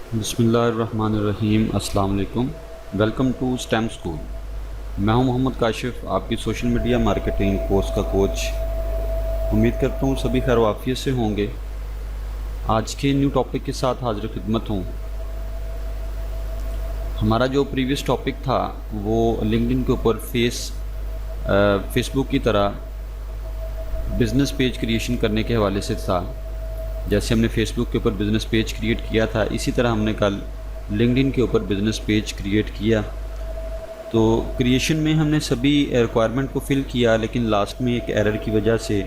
बिस्मिल्लाहिर्रहमानिर्रहीम। अस्सलाम वालेकुम। Welcome to STEM school. मैं हूं मोहम्मद काशिफ, आपकी सोशल मीडिया मार्केटिंग कोर्स का कोच। उम्मीद करता हूं सभी खैर वाफियत से होंगे। आज के न्यू टॉपिक के साथ हाजिर खिदमत हूं। हमारा जो प्रीवियस टॉपिक था वो लिंक्डइन के ऊपर फेसबुक की तरह बिज़नेस पेज क्रिएशन करने के हवाले से था। जैसे हमने फेसबुक के ऊपर बिज़नेस पेज क्रिएट किया था, इसी तरह हमने कल लिंक्डइन के ऊपर बिज़नेस पेज क्रिएट किया। तो क्रिएशन में हमने सभी रिक्वायरमेंट को फिल किया, लेकिन लास्ट में एक एरर की वजह से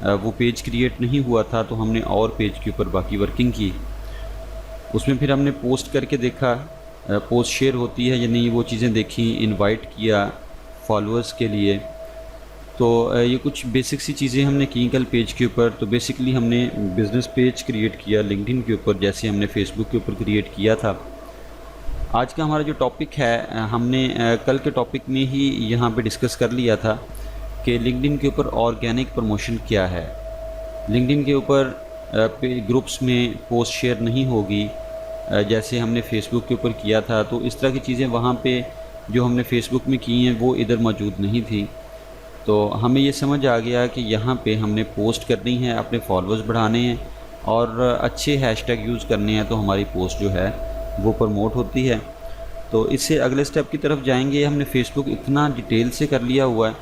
वो पेज क्रिएट नहीं हुआ था। तो हमने और पेज के ऊपर बाकी वर्किंग की। उसमें फिर हमने पोस्ट करके देखा पोस्ट शेयर होती है या नहीं, वो चीज़ें देखी, इनवाइट किया फॉलोअर्स के लिए। तो ये कुछ बेसिक सी चीज़ें हमने की कल पेज के ऊपर। तो बेसिकली हमने बिज़नेस पेज क्रिएट किया लिंक्डइन के ऊपर, जैसे हमने फेसबुक के ऊपर क्रिएट किया था। आज का हमारा जो टॉपिक है, हमने कल के टॉपिक में ही यहाँ पे डिस्कस कर लिया था कि लिंक्डइन के ऊपर ऑर्गेनिक प्रमोशन क्या है। लिंक्डइन के ऊपर ग्रुप्स में पोस्ट शेयर नहीं होगी जैसे हमने फेसबुक के ऊपर किया था। तो इस तरह की चीज़ें वहाँ पे जो हमने फेसबुक में की हैं वो इधर मौजूद नहीं थी। तो हमें ये समझ आ गया कि यहाँ पे हमने पोस्ट करनी है, अपने फॉलोअर्स बढ़ाने हैं और अच्छे हैशटैग यूज़ करने हैं, तो हमारी पोस्ट जो है वो प्रमोट होती है। तो इससे अगले स्टेप की तरफ जाएंगे। हमने फेसबुक इतना डिटेल से कर लिया हुआ है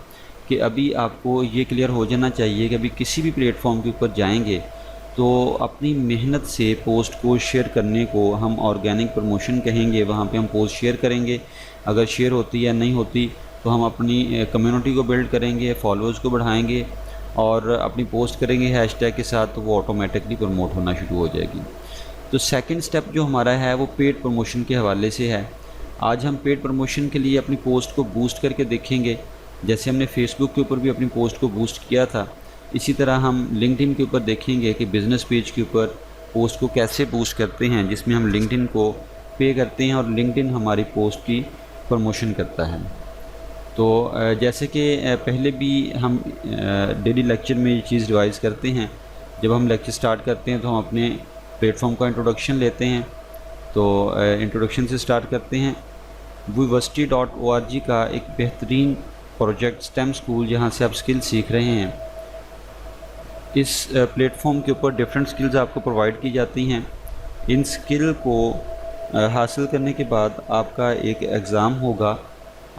कि अभी आपको ये क्लियर हो जाना चाहिए कि अभी किसी भी प्लेटफॉर्म के ऊपर जाएंगे तो अपनी मेहनत से पोस्ट को शेयर करने को हम ऑर्गेनिक प्रमोशन कहेंगे। वहाँ पे हम पोस्ट शेयर करेंगे, अगर शेयर होती है नहीं होती तो हम अपनी कम्युनिटी को बिल्ड करेंगे, फॉलोअर्स को बढ़ाएंगे और अपनी पोस्ट करेंगे हैशटैग के साथ, तो वो ऑटोमेटिकली प्रमोट होना शुरू हो जाएगी। तो सेकंड स्टेप जो हमारा है वो पेड प्रमोशन के हवाले से है। आज हम पेड प्रमोशन के लिए अपनी पोस्ट को बूस्ट करके देखेंगे। जैसे हमने फेसबुक के ऊपर भी अपनी पोस्ट को बूस्ट किया था, इसी तरह हम लिंक्डइन के ऊपर देखेंगे कि बिज़नेस पेज के ऊपर पोस्ट को कैसे बूस्ट करते हैं, जिसमें हम लिंक्डइन को पे करते हैं और लिंक्डइन हमारी पोस्ट की प्रमोशन करता है। तो जैसे कि पहले भी हम डेली लेक्चर में ये चीज़ रिवाइज़ करते हैं। जब हम लेक्चर स्टार्ट करते हैं तो हम अपने प्लेटफॉर्म का इंट्रोडक्शन लेते हैं। तो इंट्रोडक्शन से स्टार्ट करते हैं। viversity.org का एक बेहतरीन प्रोजेक्ट स्टेम स्कूल, जहाँ से आप स्किल सीख रहे हैं। इस प्लेटफॉर्म के ऊपर डिफरेंट स्किल्स आपको प्रोवाइड की जाती हैं। इन स्किल को हासिल करने के बाद आपका एक एग्ज़ाम होगा,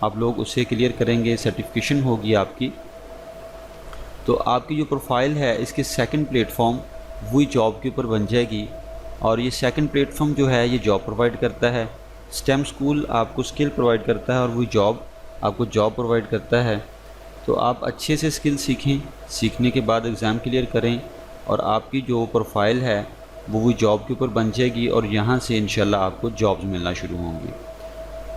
आप लोग उसे क्लियर करेंगे, सर्टिफिकेशन होगी आपकी। तो आपकी जो प्रोफाइल है इसके सेकंड प्लेटफॉर्म वही जॉब के ऊपर बन जाएगी। और ये सेकंड प्लेटफॉर्म जो है ये जॉब प्रोवाइड करता है। स्टेम स्कूल आपको स्किल प्रोवाइड करता है और वही जॉब आपको जॉब प्रोवाइड करता है। तो आप अच्छे से स्किल सीखें, सीखने के बाद एग्ज़ाम क्लियर करें और आपकी जो प्रोफाइल है वो वही जॉब के ऊपर बन जाएगी और यहाँ से इंशाल्लाह आपको जॉब्स मिलना शुरू होंगी।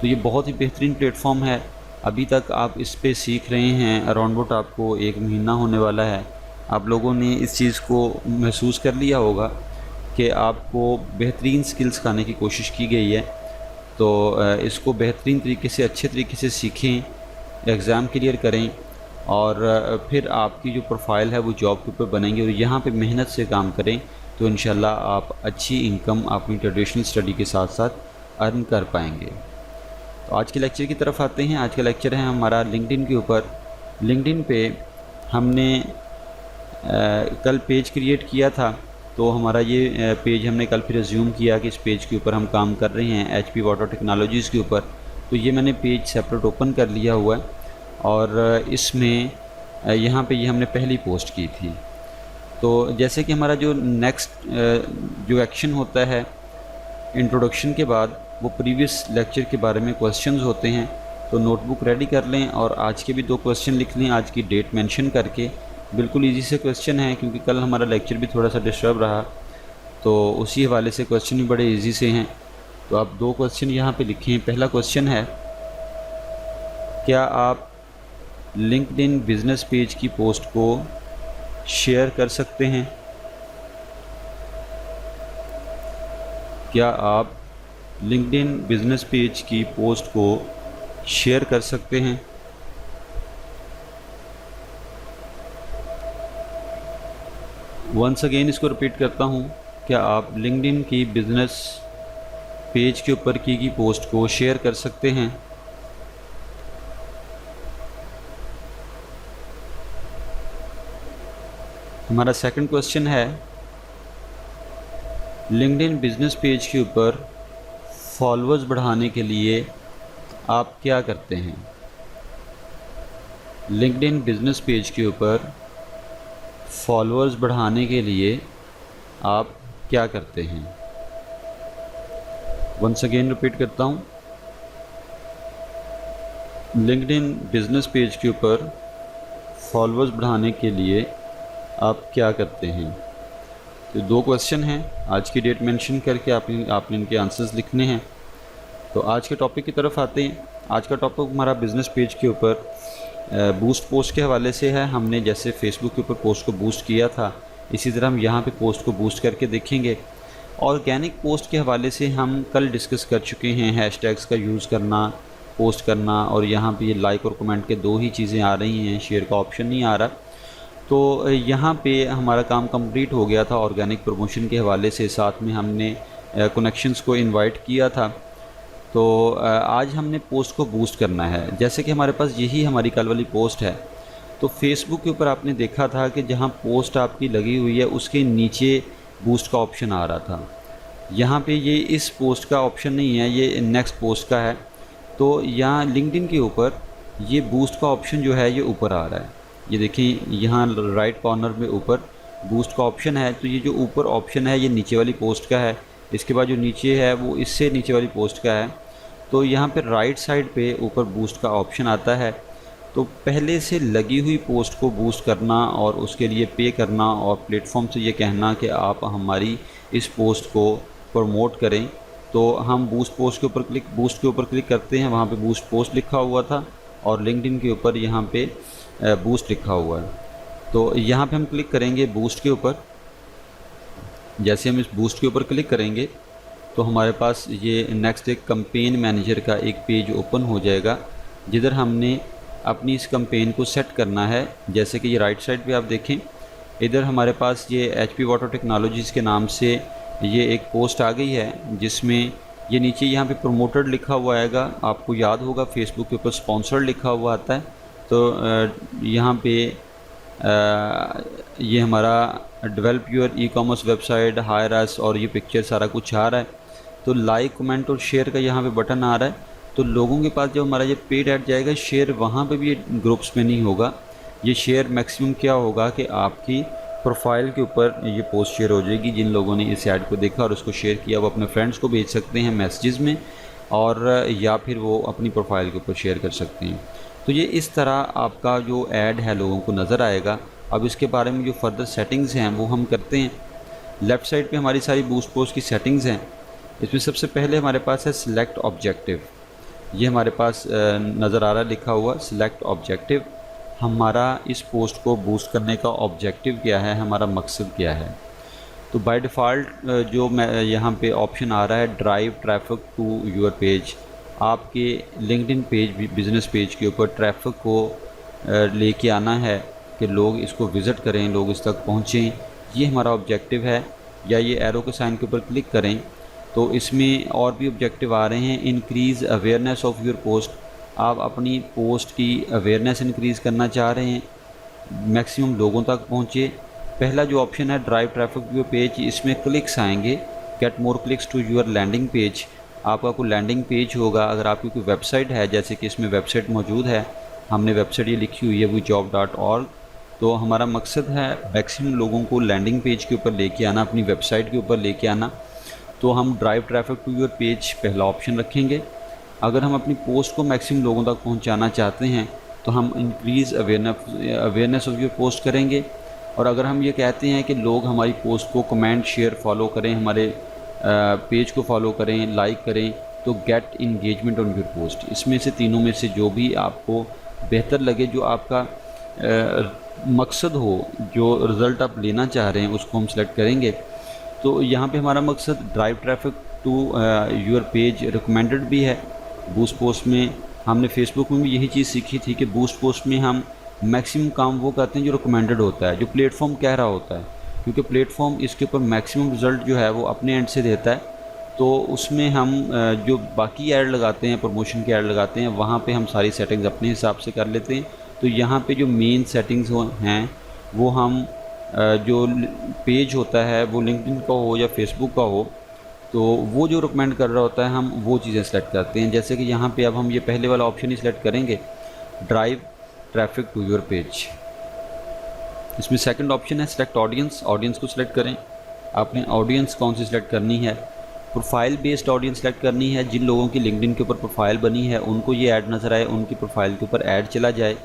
तो ये बहुत ही बेहतरीन प्लेटफॉर्म है। अभी तक आप इस पे सीख रहे हैं, अराउंड अबाउट आपको 1 महीना होने वाला है। आप लोगों ने इस चीज़ को महसूस कर लिया होगा कि आपको बेहतरीन स्किल्स सिखाने की कोशिश की गई है। तो इसको बेहतरीन तरीके से, अच्छे तरीके से सीखें, एग्ज़ाम क्लियर करें और फिर आपकी जो प्रोफाइल है वो जॉब के ऊपर बनेंगे और यहाँ पे मेहनत से काम करें तो इंशाल्लाह आप अच्छी इनकम अपनी ट्रेडिशनल स्टडी के साथ साथ अर्न कर पाएंगे। तो आज के लेक्चर की तरफ आते हैं। आज का लेक्चर है हमारा लिंक्डइन के ऊपर। लिंक्डइन पे हमने कल पेज क्रिएट किया था। तो हमारा ये पेज हमने कल फिर रिज्यूम किया कि इस पेज के ऊपर हम काम कर रहे हैं HP वाटर टेक्नोलॉजीज़ के ऊपर। तो ये मैंने पेज सेपरेट ओपन कर लिया हुआ है और इसमें यहाँ पे ये हमने पहली पोस्ट की थी। तो जैसे कि हमारा जो नेक्स्ट जो एक्शन होता है इंट्रोडक्शन के बाद, वो प्रीवियस लेक्चर के बारे में क्वेश्चंस होते हैं। तो नोटबुक रेडी कर लें और आज के भी 2 क्वेश्चन लिख लें, आज की डेट मेंशन करके। बिल्कुल इजी से क्वेश्चन है क्योंकि कल हमारा लेक्चर भी थोड़ा सा डिस्टर्ब रहा, तो उसी हवाले से क्वेश्चन भी बड़े इजी से हैं। तो आप 2 क्वेश्चन यहाँ पे लिखें। पहला क्वेश्चन है, क्या आप लिंक्डइन बिज़नेस पेज की पोस्ट को शेयर कर सकते हैं? क्या आप लिंक्डइन बिज़नेस पेज की पोस्ट को शेयर कर सकते हैं? वंस अगेन इसको रिपीट करता हूँ, क्या आप लिंक्डइन की बिज़नेस पेज के ऊपर की गई पोस्ट को शेयर कर सकते हैं। हमारा सेकंड क्वेश्चन है, लिंक्डइन बिजनेस पेज के ऊपर फॉलोअर्स बढ़ाने के लिए आप क्या करते हैं? लिंक्डइन बिजनेस पेज के ऊपर फॉलोअर्स बढ़ाने के लिए आप क्या करते हैं? वंस अगेन रिपीट करता हूँ, लिंक्डइन बिजनेस पेज के ऊपर फॉलोअर्स बढ़ाने के लिए आप क्या करते हैं? तो दो क्वेश्चन हैं, आज की डेट मेंशन करके आपने इनके आंसर्स लिखने हैं। तो आज के टॉपिक की तरफ आते हैं। आज का टॉपिक हमारा बिज़नेस पेज के ऊपर बूस्ट पोस्ट के हवाले से है। हमने जैसे फेसबुक के ऊपर पोस्ट को बूस्ट किया था, इसी तरह हम यहाँ पे पोस्ट को बूस्ट करके देखेंगे। ऑर्गेनिक पोस्ट के हवाले से हम कल डिस्कस कर चुके हैं, हैशटैग्स का यूज़ करना, पोस्ट करना, और यहाँ पे ये लाइक और कमेंट के दो ही चीज़ें आ रही हैं, शेयर का ऑप्शन नहीं आ रहा। तो यहाँ पे हमारा काम कंप्लीट हो गया था ऑर्गेनिक प्रमोशन के हवाले से। साथ में हमने कनेक्शंस को इनवाइट किया था। तो आज हमने पोस्ट को बूस्ट करना है। जैसे कि हमारे पास यही हमारी कल वाली पोस्ट है। तो फेसबुक के ऊपर आपने देखा था कि जहाँ पोस्ट आपकी लगी हुई है उसके नीचे बूस्ट का ऑप्शन आ रहा था। यहाँ पे ये इस पोस्ट का ऑप्शन नहीं है, ये नेक्स्ट पोस्ट का है। तो यहाँ लिंक्डइन के ऊपर ये बूस्ट का ऑप्शन जो है ये ऊपर आ रहा है। ये देखिए यहाँ राइट कॉर्नर में ऊपर बूस्ट का ऑप्शन है। तो ये जो ऊपर ऑप्शन है ये नीचे वाली पोस्ट का है। इसके बाद जो नीचे है वो इससे नीचे वाली पोस्ट का है। तो यहाँ पे राइट साइड पे ऊपर बूस्ट का ऑप्शन आता है। तो पहले से लगी हुई पोस्ट को बूस्ट करना और उसके लिए पे करना और प्लेटफॉर्म से ये कहना कि आप हमारी इस पोस्ट को प्रमोट करें। तो हम बूस्ट के ऊपर क्लिक करते हैं। वहाँ पे बूस्ट पोस्ट लिखा हुआ था और लिंक्डइन के ऊपर यहाँ पे बूस्ट लिखा हुआ है। तो यहाँ पे हम क्लिक करेंगे बूस्ट के ऊपर। जैसे हम इस बूस्ट के ऊपर क्लिक करेंगे तो हमारे पास ये नेक्स्ट एक कैंपेन मैनेजर का एक पेज ओपन हो जाएगा, जिधर हमने अपनी इस कैंपेन को सेट करना है। जैसे कि ये राइट साइड पे आप देखें, इधर हमारे पास ये HP वाटर टेक्नोलॉजीज़ के नाम से ये एक पोस्ट आ गई है, जिसमें ये नीचे यहाँ पे प्रमोटेड लिखा हुआ आएगा। आपको याद होगा फेसबुक के ऊपर स्पॉन्सर्ड लिखा हुआ आता है। तो यहाँ पे ये हमारा develop your e-commerce website, hire us, और ये पिक्चर सारा कुछ आ रहा है। तो लाइक, कमेंट और शेयर का यहाँ पे बटन आ रहा है। तो लोगों के पास जब हमारा ये पेड ऐड जाएगा, शेयर वहाँ पे भी ग्रुप्स में नहीं होगा। ये शेयर मैक्सिमम क्या होगा कि आपकी प्रोफाइल के ऊपर ये पोस्ट शेयर हो जाएगी। जिन लोगों ने इस ऐड को देखा और उसको शेयर किया वो अपने फ्रेंड्स को भेज सकते हैं मैसेजेस में, और या फिर वो अपनी प्रोफाइल के ऊपर शेयर कर सकते हैं। तो ये इस तरह आपका जो ऐड है लोगों को नज़र आएगा। अब इसके बारे में जो फर्दर सेटिंग्स हैं वो हम करते हैं। लेफ़्ट साइड पे हमारी सारी बूस्ट पोस्ट की सेटिंग्स हैं। इसमें सबसे पहले हमारे पास है सिलेक्ट ऑब्जेक्टिव। ये हमारे पास नज़र आ रहा है लिखा हुआ सिलेक्ट ऑब्जेक्टिव। हमारा इस पोस्ट को बूस्ट करने का ऑब्जेक्टिव क्या है, हमारा मकसद क्या है। तो बाय डिफ़ॉल्ट जो मैं यहाँ पे ऑप्शन आ रहा है drive traffic to your page. आपके लिंक्डइन पेज, बिज़नेस पेज के ऊपर ट्रैफिक को लेके आना है कि लोग इसको विज़िट करें, लोग इस तक पहुँचें। ये हमारा ऑब्जेक्टिव है। या ये एरो के साइन के ऊपर क्लिक करें तो इसमें और भी ऑब्जेक्टिव आ रहे हैं। Increase awareness of your post. आप अपनी पोस्ट की अवेयरनेस इंक्रीज़ करना चाह रहे हैं, मैक्सिमम लोगों तक पहुँचे। पहला जो ऑप्शन है drive traffic to your page, इसमें क्लिक्स आएंगे, get more clicks to your landing page. आपका कोई लैंडिंग पेज होगा, अगर आपकी कोई वेबसाइट है, जैसे कि इसमें वेबसाइट मौजूद है, हमने वेबसाइट ये लिखी हुई है wejob.org। तो हमारा मकसद है मैक्सिमम लोगों को लैंडिंग पेज के ऊपर लेके आना, अपनी वेबसाइट के ऊपर लेके आना। तो हम drive traffic to your page पहला ऑप्शन रखेंगे। अगर हम अपनी पोस्ट को मैक्सिमम लोगों तक पहुंचाना चाहते हैं तो हम increase awareness of your post करेंगे। और अगर हम ये कहते हैं कि लोग हमारी पोस्ट को कमेंट, शेयर, फॉलो करें, हमारे पेज को फॉलो करें, लाइक करें, तो get engagement on your post. इसमें से तीनों में से जो भी आपको बेहतर लगे, जो आपका मकसद हो, जो रिज़ल्ट आप लेना चाह रहे हैं, उसको हम सेलेक्ट करेंगे। तो यहाँ पे हमारा मकसद drive traffic to your page recommended भी है। बूस्ट पोस्ट में हमने फेसबुक में भी यही चीज़ सीखी थी कि बूस्ट पोस्ट में हम मैक्सिमम काम वो करते हैं जो रिकमेंडेड होता है, जो प्लेटफॉर्म कह रहा होता है, क्योंकि प्लेटफॉर्म इसके ऊपर मैक्सिमम रिज़ल्ट जो है वो अपने एंड से देता है। तो उसमें हम जो बाकी ऐड लगाते हैं, प्रमोशन के ऐड लगाते हैं, वहाँ पे हम सारी सेटिंग्स अपने हिसाब से कर लेते हैं। तो यहाँ पे जो मेन सेटिंग्स हैं वो हम जो पेज होता है वो लिंक्डइन का हो या फेसबुक का हो, तो वो जो रिकमेंड कर रहा होता है हम वो चीज़ें सेलेक्ट करते हैं। जैसे कि यहाँ पे अब हम ये पहले वाला ऑप्शन ही सिलेक्ट करेंगे, drive traffic to your page. इसमें सेकंड ऑप्शन है सिलेक्ट ऑडियंस, ऑडियंस को सिलेक्ट करें। आपने ऑडियंस कौन सी सिलेक्ट करनी है, प्रोफाइल बेस्ड ऑडियंस सेलेक्ट करनी है। जिन लोगों की लिंक्डइन के ऊपर प्रोफाइल बनी है उनको ये ऐड नज़र आए, उनकी प्रोफाइल के ऊपर ऐड चला जाए।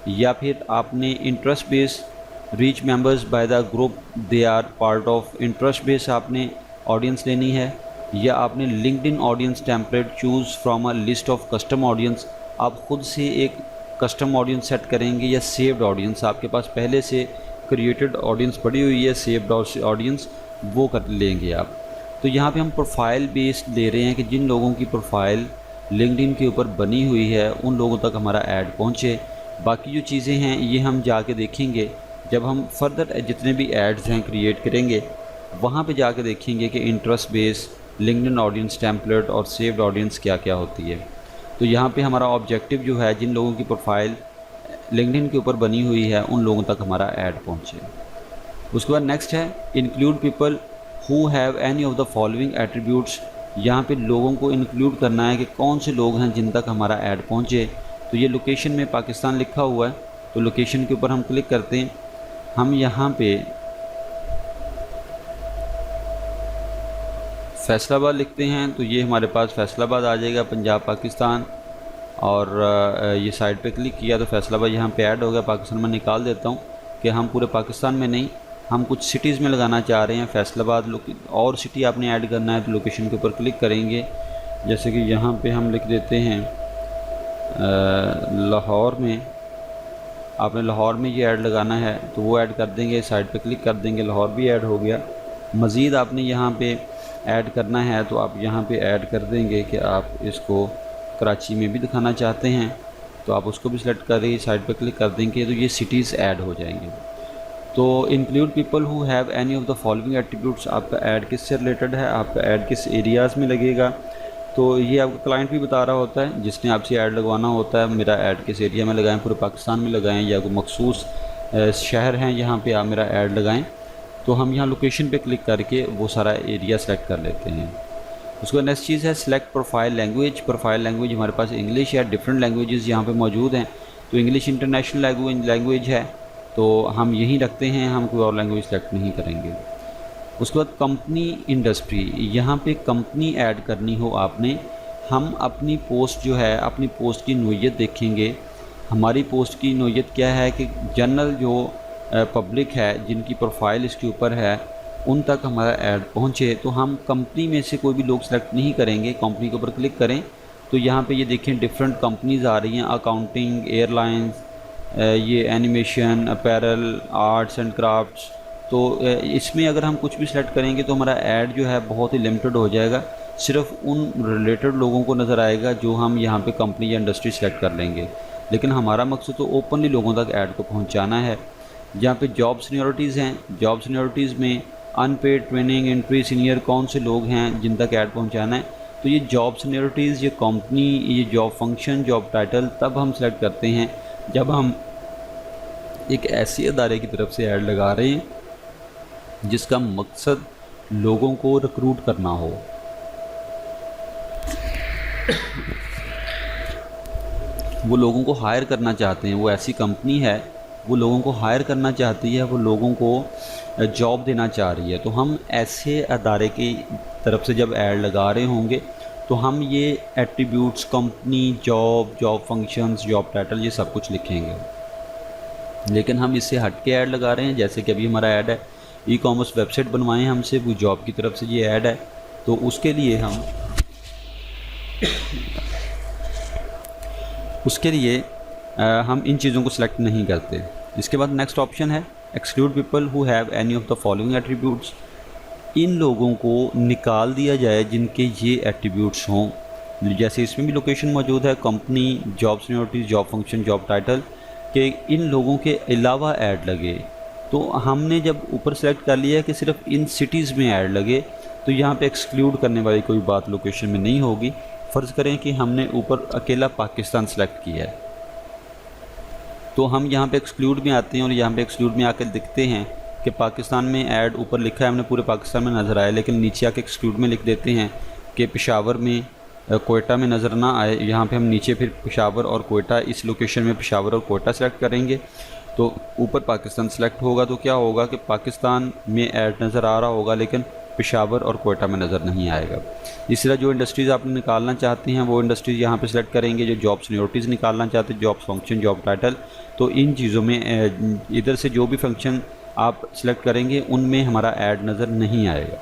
या फिर आपने interest based reach members by the group they are part of interest based आपने ऑडियंस लेनी है। या आपने LinkedIn audience template choose from a list of custom audience, आप खुद से एक कस्टम ऑडियंस सेट करेंगे। या सेव्ड ऑडियंस, आपके पास पहले से क्रिएटेड ऑडियंस पड़ी हुई है, सेव्ड ऑडियंस, वो कर लेंगे आप। तो यहाँ पे हम प्रोफाइल बेस्ड ले रहे हैं कि जिन लोगों की प्रोफाइल लिंक्डइन के ऊपर बनी हुई है उन लोगों तक हमारा ऐड पहुँचे। बाकी जो चीज़ें हैं ये हम जाके देखेंगे जब हम फर्दर जितने भी एड्स हैं क्रिएट करेंगे, वहाँ पे जाके देखेंगे कि interest base, LinkedIn audience template और सेव्ड ऑडियंस क्या क्या होती है। तो यहाँ पे हमारा ऑब्जेक्टिव जो है जिन लोगों की प्रोफाइल लिंक्डइन के ऊपर बनी हुई है उन लोगों तक हमारा ऐड पहुँचे। उसके बाद नेक्स्ट है include people who have any of the following attributes. यहाँ पे लोगों को इंक्लूड करना है कि कौन से लोग हैं जिन तक हमारा ऐड पहुँचे। तो ये लोकेशन में पाकिस्तान लिखा हुआ है, तो लोकेशन के ऊपर हम क्लिक करते हैं। हम यहाँ पे फैसलाबाद लिखते हैं तो ये हमारे पास फैसलाबाद आ जाएगा, पंजाब पाकिस्तान। और ये साइड पे क्लिक किया तो फैसलाबाद यहाँ पे ऐड हो गया। पाकिस्तान में निकाल देता हूँ कि हम पूरे पाकिस्तान में नहीं, हम कुछ सिटीज़ में लगाना चाह रहे हैं फैसलाबाद। और सिटी आपने ऐड करना है तो लोकेशन के ऊपर क्लिक करेंगे। जैसे कि यहाँ पे हम लिख देते हैं लाहौर में, आपने लाहौर में ये ऐड लगाना है तो वो ऐड कर देंगे। साइड पे क्लिक कर देंगे, लाहौर भी ऐड हो गया। मज़ीद आपने यहाँ पे ऐड करना है तो आप यहाँ पे ऐड कर देंगे कि आप इसको कराची में भी दिखाना चाहते हैं तो आप उसको भी सिलेक्ट करेंगे, साइड पे क्लिक कर देंगे तो ये सिटीज़ ऐड हो जाएंगे। तो include people who have any of the following attributes, आपका ऐड किससे रिलेटेड है, आपका ऐड किस एरियाज़ में लगेगा। तो ये आपका क्लाइंट भी बता रहा होता है जिसने आपसे ऐड लगवाना होता है, मेरा ऐड किस एरिया में लगाएं, पूरे पाकिस्तान में लगाएं या कोई मखसूस शहर हैं यहाँ पे आप मेरा ऐड लगाएं। तो हम यहाँ लोकेशन पे क्लिक करके वो सारा एरिया सेलेक्ट कर लेते हैं। उसके बाद नेक्स्ट चीज़ है select profile language. Profile language हमारे पास इंग्लिश या डिफरेंट लैंग्वेजेस यहाँ पे मौजूद हैं। तो इंग्लिश इंटरनेशनल लैंग्वेज है तो हम यही रखते हैं, हम कोई और लैंग्वेज सेलेक्ट नहीं करेंगे। उसके बाद कंपनी इंडस्ट्री, यहाँ पे कंपनी ऐड करनी हो आपने, हम अपनी पोस्ट जो है, अपनी पोस्ट की नोयत देखेंगे। हमारी पोस्ट की नोयत क्या है कि जनरल जो पब्लिक है जिनकी प्रोफाइल इसके ऊपर है उन तक हमारा ऐड पहुँचे। तो हम कंपनी में से कोई भी लोग सेलेक्ट नहीं करेंगे। कंपनी के ऊपर क्लिक करें तो यहाँ पे ये देखें डिफरेंट कंपनीज़ आ रही हैं, अकाउंटिंग, एयरलाइंस, ये animation, apparel, arts and crafts. तो इसमें अगर हम कुछ भी सिलेक्ट करेंगे तो हमारा ऐड जो है बहुत ही लिमिटेड हो जाएगा, सिर्फ उन रिलेटेड लोगों को नज़र आएगा जो हम यहाँ पे कंपनी या इंडस्ट्री सेलेक्ट कर लेंगे। लेकिन हमारा मकसद तो ओपनली लोगों तक ऐड को पहुँचाना है। जहाँ पे जॉब सीनियरिटीज़ हैं, जॉब सीनियरिटीज़ में अनपेड, ट्रेनिंग, एंट्री, सीनियर कौन से लोग हैं जिन तक ऐड पहुँचाना है। तो ये जॉब सीनियरिटीज़, ये कंपनी, ये जॉब फंक्शन, जॉब टाइटल तब हम सेलेक्ट करते हैं जब हम एक ऐसी अदारे की तरफ से ऐड लगा रहे हैं जिसका मकसद लोगों को रिक्रूट करना हो। वो लोगों को हायर करना चाहते हैं, वो ऐसी कंपनी है वो लोगों को हायर करना चाहती है, वो लोगों को जॉब देना चाह रही है। तो हम ऐसे अदारे की तरफ से जब ऐड लगा रहे होंगे तो हम ये attributes, company, job functions, job title, ये सब कुछ लिखेंगे। लेकिन हम इससे हट के ऐड लगा रहे हैं। जैसे कि अभी हमारा ऐड है ई कॉमर्स वेबसाइट बनवाएं हमसे, वो जॉब की तरफ से ये ऐड है। तो उसके लिए हम इन चीज़ों को सिलेक्ट नहीं करते। इसके बाद नेक्स्ट ऑप्शन है exclude people who have any of the following attributes. इन लोगों को निकाल दिया जाए जिनके ये एट्रीब्यूट्स हों। जैसे इसमें भी लोकेशन मौजूद है, company, job seniority, job function, job title, कि इन लोगों के अलावा ऐड लगे। तो हमने जब ऊपर सेलेक्ट कर लिया है कि सिर्फ इन सिटीज़ में ऐड लगे, तो यहाँ पे एक्सक्लूड करने वाली कोई बात लोकेशन में नहीं होगी। फ़र्ज़ करें कि हमने ऊपर अकेला पाकिस्तान सेलेक्ट किया है, तो हम यहाँ पे एक्सक्लूड में आते हैं और यहाँ पे एक्सक्लूड में आकर दिखते हैं कि पाकिस्तान में ऐड ऊपर लिखा है, हमने पूरे पाकिस्तान में नज़र आया, लेकिन नीचे आके एक्सक्लूड में लिख देते हैं कि पेशावर में कोयटा में नज़र ना आए। यहाँ पे हम नीचे फिर पेशावर और कोयटा, इस लोकेशन में पेशावर और कोयटा सेलेक्ट करेंगे तो ऊपर पाकिस्तान सेलेक्ट होगा। तो क्या होगा कि पाकिस्तान में ऐड नज़र आ रहा होगा लेकिन पेशावर और कोयटा में नज़र नहीं आएगा। इस तरह जो इंडस्ट्रीज़ आप निकालना चाहते हैं वो इंडस्ट्रीज़ यहाँ पे सेलेक्ट करेंगे। जो जॉब सीनियरिटीज़ निकालना चाहते हैं, जॉब फंक्शन, जॉब टाइटल, तो इन चीज़ों में इधर से जो भी फंक्शन आप सेलेक्ट करेंगे उनमें हमारा ऐड नज़र नहीं आएगा।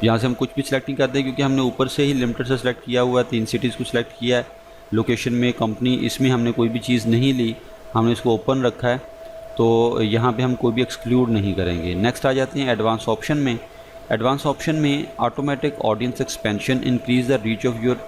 यहाँ से हम कुछ भी सिलेक्ट नहीं करते क्योंकि हमने ऊपर से ही लिमिटेड से सिलेक्ट किया हुआ है, 3 सिटीज़ को सिलेक्ट किया है। लोकेशन में कंपनी, इसमें हमने कोई भी चीज़ नहीं ली, हमने इसको ओपन रखा है, तो यहाँ पे हम कोई भी एक्सक्लूड नहीं करेंगे। नेक्स्ट आ जाते हैं एडवांस ऑप्शन में। एडवांस ऑप्शन में automatic audience expansion, increase the reach of your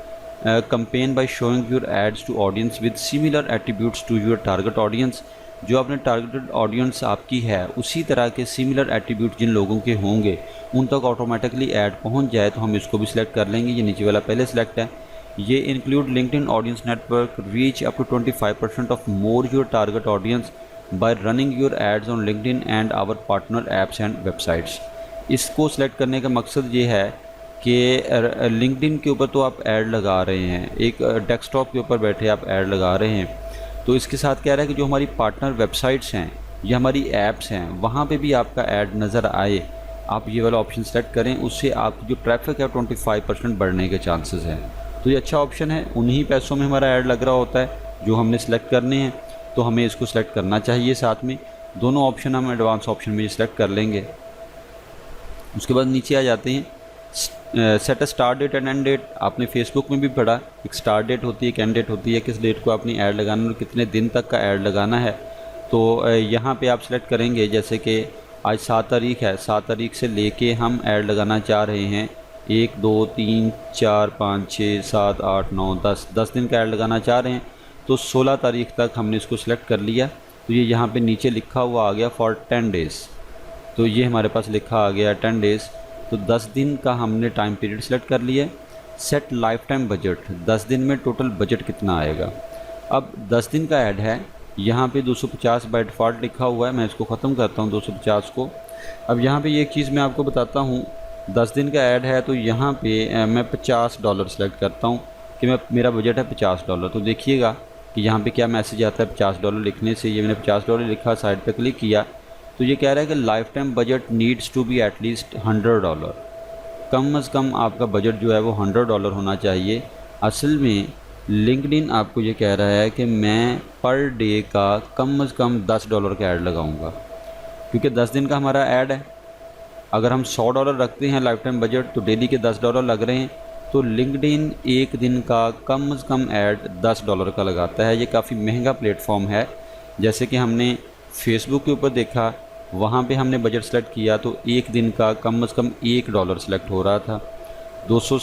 campaign by showing your ads to audience with similar attributes to your target audience. जो अपने टारगेटेड ऑडियंस आपकी है उसी तरह के सिमिलर एट्रीब्यूट जिन लोगों के होंगे उन तक ऑटोमेटिकली ऐड पहुंच जाए, तो हम इसको भी सिलेक्ट कर लेंगे। ये नीचे वाला पहले सिलेक्ट है। ये include LinkedIn audience network reach up to 25% of more your target audience by running your ads on LinkedIn and our partner apps and websites. इसको सिलेक्ट करने का मकसद ये है कि लिंक्डइन के ऊपर तो आप ऐड लगा रहे हैं, एक डेस्कटॉप के ऊपर बैठे आप ऐड लगा रहे हैं, तो इसके साथ कह रहा है कि जो हमारी पार्टनर वेबसाइट्स हैं या हमारी ऐप्स हैं वहाँ पे भी आपका ऐड नज़र आए। आप ये वाला ऑप्शन सेलेक्ट करें, उससे आपकी जो ट्रैफिक है 25% बढ़ने के चांसेस हैं। तो ये अच्छा ऑप्शन है। उन्हीं पैसों में हमारा ऐड लग रहा होता है जो हमने सेलेक्ट करने हैं, तो हमें इसको सेलेक्ट करना चाहिए। साथ में दोनों ऑप्शन हम एडवांस ऑप्शन में सेलेक्ट कर लेंगे। उसके बाद नीचे आ जाते हैं set a start date and end date. आपने फेसबुक में भी पढ़ा, एक स्टार्ट डेट होती है, एक एंड डेट होती है, किस डेट को आपने ऐड लगाना और कितने दिन तक का ऐड लगाना है। तो यहाँ पे आप सेलेक्ट करेंगे, जैसे कि आज 7 तारीख है, 7 तारीख से लेके हम ऐड लगाना चाह रहे हैं 1 2 3 4 5 6 7 8 9 10 दिन का ऐड लगाना चाह रहे हैं, तो 16 तारीख तक हमने इसको सिलेक्ट कर लिया। तो ये यहाँ पे नीचे लिखा हुआ आ गया फॉर 10 डेज़, तो ये हमारे पास लिखा आ गया 10 डेज़। तो 10 दिन का हमने टाइम पीरियड सेलेक्ट कर लिया। सेट लाइफ टाइम बजट, 10 दिन में टोटल बजट कितना आएगा। अब 10 दिन का ऐड है, यहाँ पे 250 बाय डिफ़ॉल्ट लिखा हुआ है, मैं इसको ख़त्म करता हूँ 250 को। अब यहाँ पे एक चीज़ मैं आपको बताता हूँ, 10 दिन का ऐड है तो यहाँ पे मैं $50 सेलेक्ट करता हूँ कि मेरा बजट है $50। तो देखिएगा कि यहाँ पे क्या मैसेज आता है $50 लिखने से। ये मैंने $50 लिखा, साइड पे क्लिक किया तो ये कह रहा है कि lifetime budget needs to be at least $100। कम अज़ कम आपका बजट जो है वो $100 होना चाहिए। असल में लिंक्डइन आपको ये कह रहा है कि मैं पर डे का कम अज़ कम $10 का ऐड लगाऊंगा, क्योंकि 10 दिन का हमारा ऐड है। अगर हम $100 रखते हैं लाइफ टाइम बजट तो डेली के $10 लग रहे हैं, तो लिंक्डइन एक दिन का कम अज़ कम ऐड $10 का लगाता है। ये काफ़ी महंगा प्लेटफॉर्म है। जैसे कि हमने फेसबुक के ऊपर देखा, वहाँ पे हमने बजट सेलेक्ट किया तो एक दिन का कम अज़ कम $1 सेलेक्ट हो रहा था, 200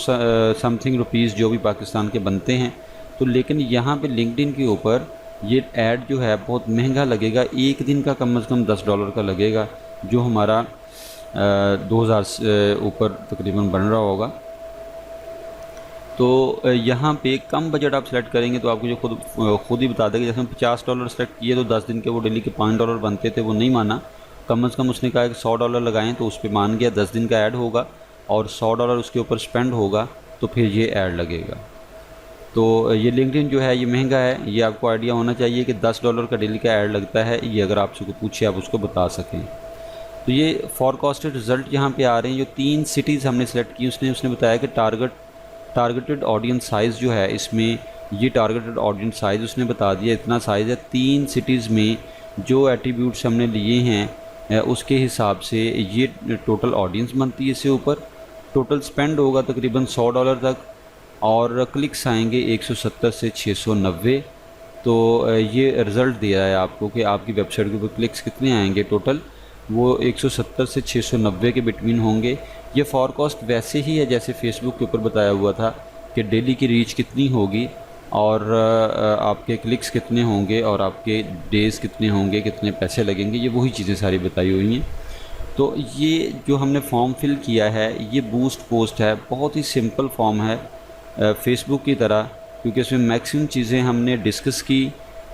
समथिंग रुपीज़ जो भी पाकिस्तान के बनते हैं। तो लेकिन यहाँ पे लिंक्डइन के ऊपर ये ऐड जो है बहुत महंगा लगेगा, एक दिन का कम अज़ कम $10 का लगेगा, जो हमारा 2000 से ऊपर तकरीबन बन रहा होगा। तो यहाँ पे कम बजट आप सेलेक्ट करेंगे तो आपको जो खुद ही बता देगा। जैसे हम $50 सेलेक्ट किए तो 10 दिन के वो डेली के $5 बनते थे, वो नहीं माना। कम से कम उसने कहा कि $100 लगाएं, तो उस पर मान गया। 10 दिन का ऐड होगा और $100 उसके ऊपर स्पेंड होगा तो फिर ये ऐड लगेगा। तो ये लिंक्डइन जो है ये महंगा है, ये आपको आइडिया होना चाहिए कि $10 का डेली का ऐड लगता है। ये अगर आपसे कोई पूछे आप उसको बता सकें। तो ये फॉरकास्टेड रिज़ल्ट यहाँ पे आ रहे हैं। जो 3 सिटीज़ हमने सेलेक्ट की, उसने बताया कि टारगेटेड ऑडियंस साइज़ जो है इसमें, ये टारगेटेड ऑडियंस साइज़ उसने बता दिया इतना साइज़ है। 3 सिटीज़ में जो एट्रीब्यूट्स हमने लिए हैं उसके हिसाब से ये टोटल ऑडियंस बनती है। इससे ऊपर टोटल स्पेंड होगा तकरीबन $100 तक और क्लिक्स आएंगे 170 से 690। तो ये रिज़ल्ट दे रहा है आपको कि आपकी वेबसाइट के ऊपर क्लिक्स कितने आएंगे टोटल, वो 170 से 690 के बिटवीन होंगे। ये फॉरकास्ट वैसे ही है जैसे फेसबुक के ऊपर बताया हुआ था कि डेली की रीच कितनी होगी और आपके क्लिक्स कितने होंगे और आपके डेज़ कितने होंगे, कितने पैसे लगेंगे, ये वही चीज़ें सारी बताई हुई हैं। तो ये जो हमने फॉर्म फिल किया है ये बूस्ट पोस्ट है, बहुत ही सिंपल फॉर्म है फेसबुक की तरह, क्योंकि इसमें मैक्सिमम चीज़ें हमने डिस्कस की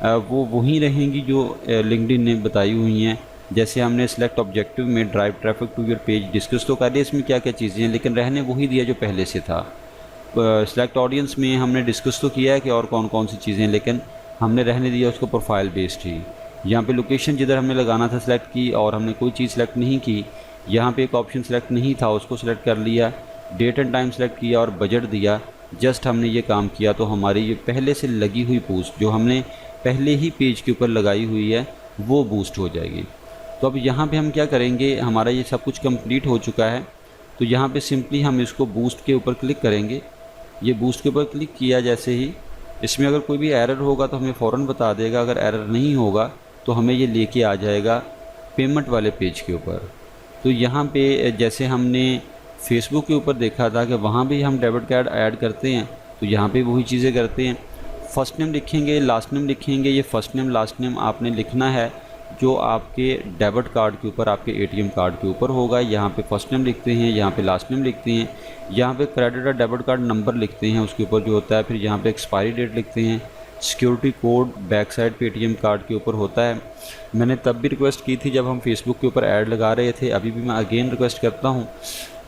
वो वही रहेंगी जो लिंक्डइन ने बताई हुई हैं। जैसे हमने सेलेक्ट ऑब्जेक्टिव में drive traffic to your page discuss तो कर लिया इसमें क्या क्या चीज़ें हैं, लेकिन रहने वही दिया जो पहले से था। सेलेक्ट ऑडियंस में हमने डिस्कस तो किया है कि और कौन कौन सी चीज़ें, लेकिन हमने रहने दिया उसको प्रोफाइल बेस्ड ही। यहाँ पे लोकेशन जिधर हमने लगाना था सेलेक्ट की, और हमने कोई चीज़ सेलेक्ट नहीं की। यहाँ पे एक ऑप्शन सेलेक्ट नहीं था, उसको सेलेक्ट कर लिया। डेट एंड टाइम सेलेक्ट किया और बजट दिया। जस्ट हमने ये काम किया तो हमारी ये पहले से लगी हुई पोस्ट जो हमने पहले ही पेज के ऊपर लगाई हुई है वो बूस्ट हो जाएगी। तो अब यहाँ पे हम क्या करेंगे, हमारा ये सब कुछ कंप्लीट हो चुका है। तो यहाँ पे सिंपली हम इसको बूस्ट के ऊपर क्लिक करेंगे। ये बूस्ट के ऊपर क्लिक किया जैसे ही, इसमें अगर कोई भी एरर होगा तो हमें फ़ौरन बता देगा, अगर एरर नहीं होगा तो हमें ये लेके आ जाएगा पेमेंट वाले पेज के ऊपर। तो यहाँ पे जैसे हमने फेसबुक के ऊपर देखा था कि वहाँ भी हम डेबिट कार्ड ऐड करते हैं, तो यहाँ पे वही चीज़ें करते हैं। फ़र्स्ट नेम लिखेंगे, लास्ट नेम लिखेंगे। ये फ़र्स्ट नेम लास्ट नेम आपने लिखना है जो आपके डेबिट कार्ड के ऊपर, आपके एटीएम कार्ड के ऊपर होगा। यहाँ पे फ़र्स्ट नेम लिखते हैं, यहाँ पे लास्ट नेम लिखते हैं, यहाँ पे क्रेडिट और डेबिट कार्ड नंबर लिखते हैं उसके ऊपर जो होता है। फिर यहाँ पे एक्सपायरी डेट लिखते हैं। सिक्योरिटी कोड बैक साइड पे एटीएम कार्ड के ऊपर होता है। मैंने तब भी रिक्वेस्ट की थी जब हम फेसबुक के ऊपर ऐड लगा रहे थे, अभी भी मैं अगेन रिक्वेस्ट करता हूँ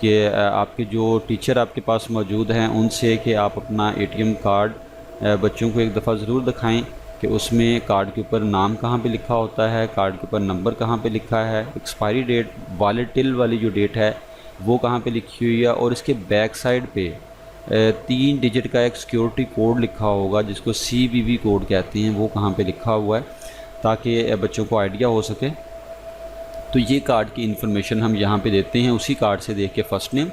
कि आपके जो टीचर आपके पास मौजूद हैं उनसे कि आप अपना एटीएम कार्ड बच्चों को एक दफ़ा ज़रूर दिखाएं कि उसमें कार्ड के ऊपर नाम कहाँ पे लिखा होता है, कार्ड के ऊपर नंबर कहाँ पे लिखा है, एक्सपायरी डेट वाले टिल वाली जो डेट है वो कहाँ पे लिखी हुई है, और इसके बैक साइड पे 3 डिजिट का एक सिक्योरिटी कोड लिखा होगा जिसको CVV कोड कहते हैं, वो कहाँ पे लिखा हुआ है ताकि बच्चों को आइडिया हो सके। तो ये कार्ड की इन्फॉर्मेशन हम यहाँ पे देते हैं, उसी कार्ड से देख के फ़र्स्ट नेम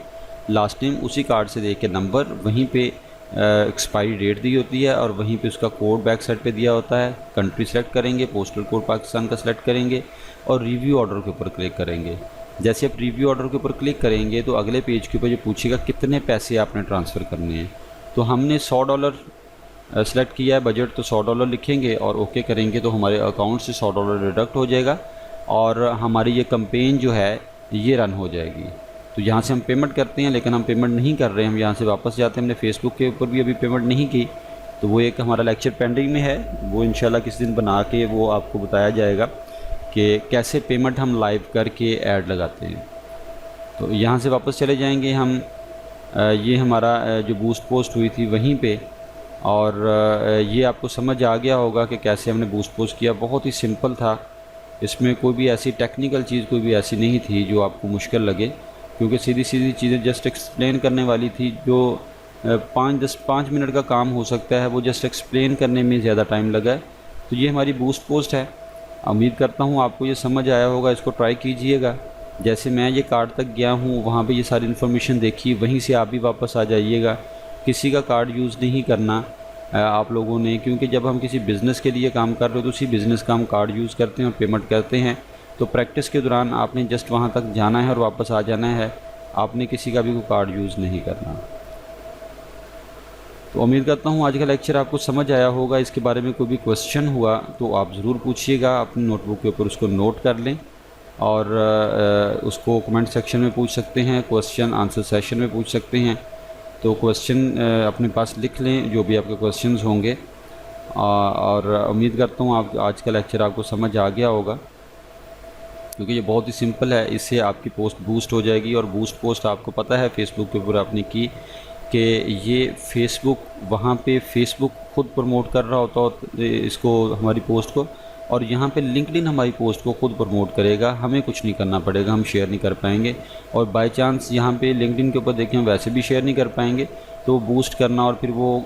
लास्ट नेम, उसी कार्ड से देख के नंबर, वहीं पे एक्सपायरी डेट दी होती है और वहीं पे उसका कोड बैक साइड पे दिया होता है। कंट्री सेलेक्ट करेंगे, पोस्टल कोड पाकिस्तान का सेलेक्ट करेंगे और रिव्यू ऑर्डर के ऊपर क्लिक करेंगे। जैसे आप रिव्यू ऑर्डर के ऊपर क्लिक करेंगे तो अगले पेज के ऊपर जो पूछेगा कितने पैसे आपने ट्रांसफ़र करने हैं, तो हमने $100 सेलेक्ट किया है बजट, तो $100 लिखेंगे और ओके करेंगे तो हमारे अकाउंट से $100 डिडक्ट हो जाएगा और हमारी ये कैंपेन जो है ये रन हो जाएगी। तो यहाँ से हम पेमेंट करते हैं, लेकिन हम पेमेंट नहीं कर रहे हैं, हम यहाँ से वापस जाते हैं। हमने फेसबुक के ऊपर भी अभी पेमेंट नहीं की, तो वो एक हमारा लेक्चर पेंडिंग में है, वो इंशाल्लाह किसी दिन बना के वो आपको बताया जाएगा कि कैसे पेमेंट हम लाइव करके ऐड लगाते हैं। तो यहाँ से वापस चले जाएंगे हम, ये हमारा जो बूस्ट पोस्ट हुई थी वहीं पे, और ये आपको समझ आ गया होगा कि कैसे हमने बूस्ट पोस्ट किया। बहुत ही सिंपल था, इसमें कोई भी ऐसी टेक्निकल चीज़ कोई भी ऐसी नहीं थी जो आपको मुश्किल लगे, क्योंकि सीधी सीधी चीज़ें जस्ट एक्सप्लेन करने वाली थी। जो 5 मिनट का काम हो सकता है वो जस्ट एक्सप्लेन करने में ज़्यादा टाइम लगा है। तो ये हमारी बूस्ट पोस्ट है, उम्मीद करता हूँ आपको ये समझ आया होगा, इसको ट्राई कीजिएगा। जैसे मैं ये कार्ड तक गया हूँ, वहाँ पे ये सारी इन्फॉर्मेशन देखी, वहीं से आप भी वापस आ जाइएगा। किसी का कार्ड यूज़ नहीं करना आप लोगों ने, क्योंकि जब हम किसी बिज़नेस के लिए काम कर रहे हो तो उसी बिज़नेस का हम कार्ड यूज़ करते हैं और पेमेंट करते हैं। तो प्रैक्टिस के दौरान आपने जस्ट वहाँ तक जाना है और वापस आ जाना है, आपने किसी का भी कोई कार्ड यूज़ नहीं करना। तो उम्मीद करता हूँ आज का लेक्चर आपको समझ आया होगा। इसके बारे में कोई भी क्वेश्चन हुआ तो आप ज़रूर पूछिएगा, अपनी नोटबुक के ऊपर उसको नोट कर लें और उसको कमेंट सेक्शन में पूछ सकते हैं, क्वेश्चन आंसर सेशन में पूछ सकते हैं। तो क्वेश्चन अपने पास लिख लें जो भी आपके क्वेश्चंस होंगे, और उम्मीद करता हूँ आप आज का लेक्चर आपको समझ आ गया होगा, क्योंकि ये बहुत ही सिंपल है। इससे आपकी पोस्ट बूस्ट हो जाएगी, और बूस्ट पोस्ट आपको पता है फेसबुक के ऊपर आपने की कि ये फेसबुक, वहाँ पे फेसबुक खुद प्रमोट कर रहा होता इसको, हमारी पोस्ट को, और यहाँ पे लिंक्डइन हमारी पोस्ट को खुद प्रमोट करेगा, हमें कुछ नहीं करना पड़ेगा, हम शेयर नहीं कर पाएंगे। और बाय चांस यहाँ पे लिंक्डइन के ऊपर देखें हम वैसे भी शेयर नहीं कर पाएंगे, तो बूस्ट करना और फिर वो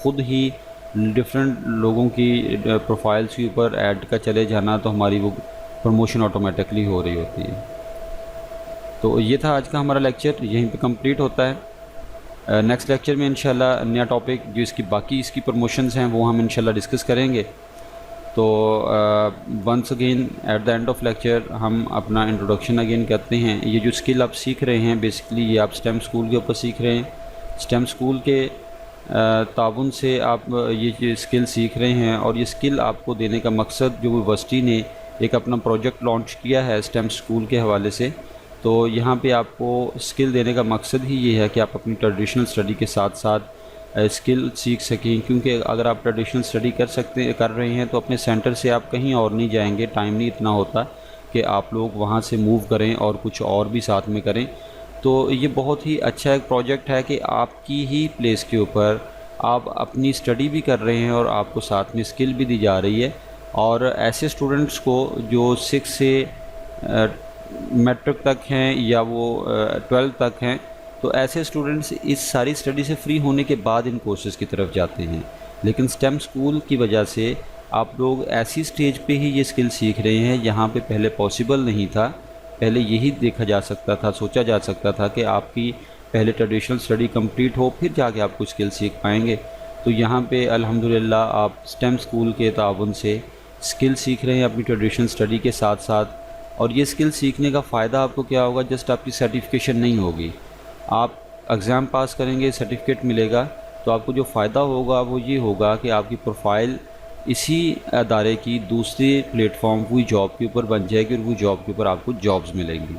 ख़ुद ही डिफरेंट लोगों की प्रोफाइल्स के ऊपर ऐड का चले जाना, तो हमारी वो प्रमोशन ऑटोमेटिकली हो रही होती है। तो ये था आज का हमारा लेक्चर, यहीं पे कंप्लीट होता है। नेक्स्ट लेक्चर में इंशाल्लाह नया टॉपिक जो इसकी बाकी इसकी प्रमोशंस हैं वो हम इंशाल्लाह डिस्कस करेंगे। तो once again at the end of lecture हम अपना इंट्रोडक्शन अगेन करते हैं। ये जो स्किल आप सीख रहे हैं बेसिकली ये आप स्टेम स्कूल के ऊपर सीख रहे हैं। स्टेम स्कूल के ताउन से आप ये स्किल सीख रहे हैं, और ये स्किल आपको देने का मकसद जो यूनिवर्सिटी ने एक अपना प्रोजेक्ट लॉन्च किया है स्टेम स्कूल के हवाले से, तो यहाँ पे आपको स्किल देने का मकसद ही ये है कि आप अपनी ट्रेडिशनल स्टडी के साथ साथ स्किल सीख सकें, क्योंकि अगर आप ट्रेडिशनल स्टडी कर रहे हैं तो अपने सेंटर से आप कहीं और नहीं जाएंगे, टाइम नहीं इतना होता कि आप लोग वहाँ से मूव करें और कुछ और भी साथ में करें। तो ये बहुत ही अच्छा एक प्रोजेक्ट है कि आपकी ही प्लेस के ऊपर आप अपनी स्टडी भी कर रहे हैं और आपको साथ में स्किल भी दी जा रही है। और ऐसे स्टूडेंट्स को जो 6 से मैट्रिक तक हैं या वो 12 तक हैं, तो ऐसे स्टूडेंट्स इस सारी स्टडी से फ्री होने के बाद इन कोर्सेज़ की तरफ जाते हैं। लेकिन स्टेम स्कूल की वजह से आप लोग ऐसी स्टेज पे ही ये स्किल सीख रहे हैं यहाँ पे पहले पॉसिबल नहीं था। पहले यही देखा जा सकता था, सोचा जा सकता था कि आपकी पहले ट्रेडिशनल स्टडी कंप्लीट हो फिर जाके आप कुछ स्किल सीख पाएंगे। तो यहाँ पे अल्हम्दुलिल्लाह आप स्टेम स्कूल के ताउन से स्किल सीख रहे हैं अपनी ट्रेडिशनल स्टडी के साथ साथ। और ये स्किल सीखने का फ़ायदा आपको क्या होगा, जस्ट आपकी सर्टिफिकेशन नहीं होगी, आप एग्ज़ाम पास करेंगे, सर्टिफिकेट मिलेगा, तो आपको जो फ़ायदा होगा वो ये होगा कि आपकी प्रोफाइल इसी अदारे की दूसरे प्लेटफॉर्म वही जॉब के ऊपर बन जाएगी और वही जॉब के ऊपर आपको जॉब्स मिलेंगी।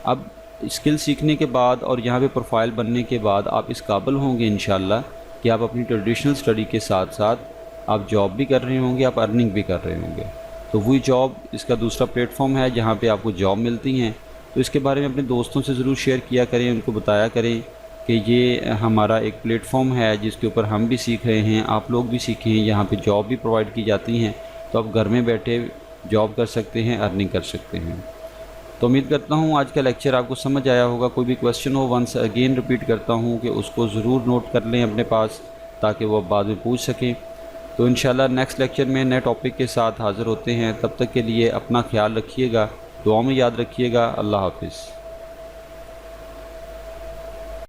अब स्किल सीखने के बाद और यहाँ पे प्रोफाइल बनने के बाद आप इस काबिल होंगे इंशाल्लाह कि आप अपनी ट्रेडिशनल स्टडी के साथ साथ आप जॉब भी कर रहे होंगे, आप अर्निंग भी कर रहे होंगे। तो वही जॉब इसका दूसरा प्लेटफॉर्म है जहाँ पे आपको जॉब मिलती हैं। तो इसके बारे में अपने दोस्तों से ज़रूर शेयर किया करें, उनको बताया करें कि ये हमारा एक प्लेटफॉर्म है जिसके ऊपर हम भी सीख रहे हैं, आप लोग भी सीखें। यहाँ पे जॉब भी प्रोवाइड की जाती हैं, तो आप घर में बैठे जॉब कर सकते हैं, अर्निंग कर सकते हैं। तो उम्मीद करता हूँ आज का लेक्चर आपको समझ आया होगा। कोई भी क्वेश्चन हो, वंस अगेन रिपीट करता हूँ कि उसको ज़रूर नोट कर लें अपने पास ताकि वो बाद में पूछ सकें। तो इंशाल्लाह नेक्स्ट लेक्चर में नए टॉपिक के साथ हाज़िर होते हैं। तब तक के लिए अपना ख्याल रखिएगा, दुआ में याद रखिएगा। अल्लाह हाफ़िज़।